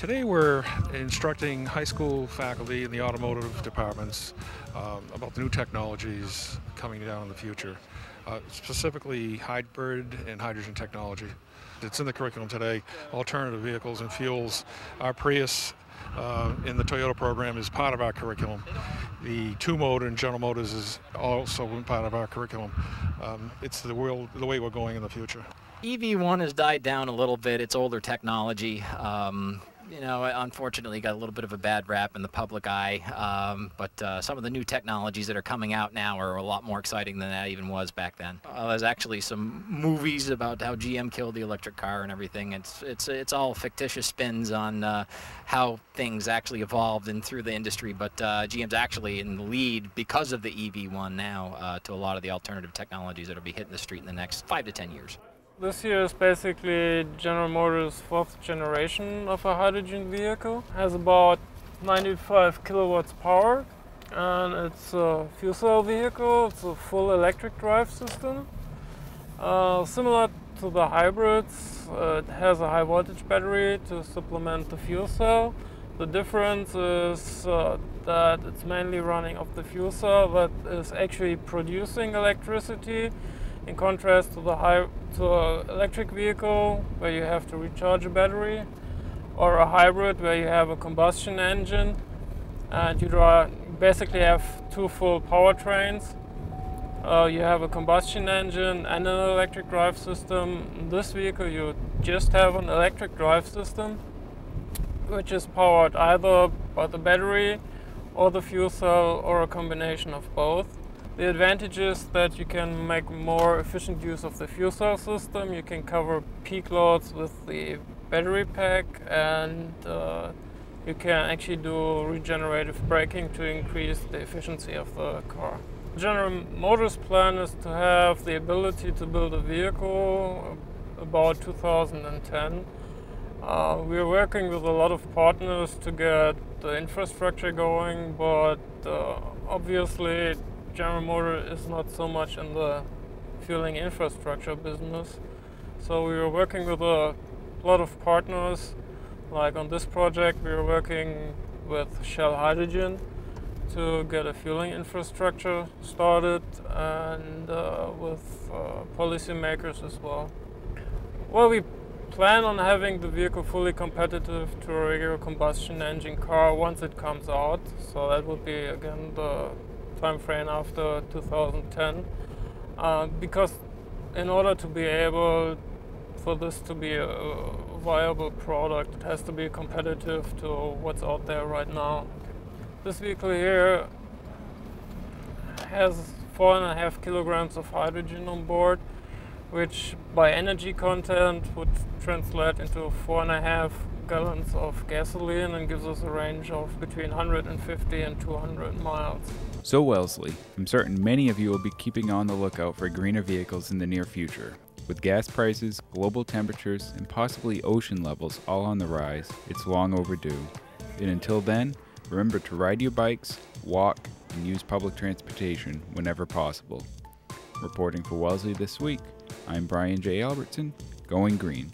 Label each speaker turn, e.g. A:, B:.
A: Today we're instructing high school faculty in the automotive departments about the new technologies coming down in the future, specifically hybrid and hydrogen technology. It's in the curriculum today. Alternative vehicles and fuels. Our Prius in the Toyota program is part of our curriculum. The two-motor in General Motors is also part of our curriculum. It's the way we're going in the future.
B: EV1 has died down a little bit. It's older technology. Unfortunately got a little bit of a bad rap in the public eye, but some of the new technologies that are coming out now are a lot more exciting than that even was back then. There's actually some movies about how GM killed the electric car and everything. It's all fictitious spins on how things actually evolved and through the industry, but GM's actually in the lead because of the EV1 now to a lot of the alternative technologies that will be hitting the street in the next 5 to 10 years.
C: This here is basically General Motors' 4th generation of a hydrogen vehicle. It has about 95 kilowatts power, and it's a fuel cell vehicle. It's a full electric drive system. Similar to the hybrids, it has a high voltage battery to supplement the fuel cell. The difference is that it's mainly running off the fuel cell that is actually producing electricity, in contrast to an electric vehicle where you have to recharge a battery, or a hybrid where you have a combustion engine and you basically have two full powertrains. You have a combustion engine and an electric drive system. In this vehicle you just have an electric drive system, which is powered either by the battery or the fuel cell or a combination of both. The advantage is that you can make more efficient use of the fuel cell system. You can cover peak loads with the battery pack, and you can actually do regenerative braking to increase the efficiency of the car. General Motors' plan is to have the ability to build a vehicle about 2010. We are working with a lot of partners to get the infrastructure going, but obviously General Motors is not so much in the fueling infrastructure business. So we are working with a lot of partners. Like on this project, we are working with Shell Hydrogen to get a fueling infrastructure started, and with policymakers as well. Well, we plan on having the vehicle fully competitive to a regular combustion engine car once it comes out. So that would be again the time frame after 2010, because in order to be able for this to be a viable product, it has to be competitive to what's out there right now. This vehicle here has 4.5 kilograms of hydrogen on board, which by energy content would translate into 4.5 gallons of gasoline and gives us a range of between 150 and 200 miles.
D: So Wellesley, I'm certain many of you will be keeping on the lookout for greener vehicles in the near future. With gas prices, global temperatures, and possibly ocean levels all on the rise, it's long overdue. And until then, remember to ride your bikes, walk, and use public transportation whenever possible. Reporting for Wellesley This Week, I'm Brian J. Albertson, going green.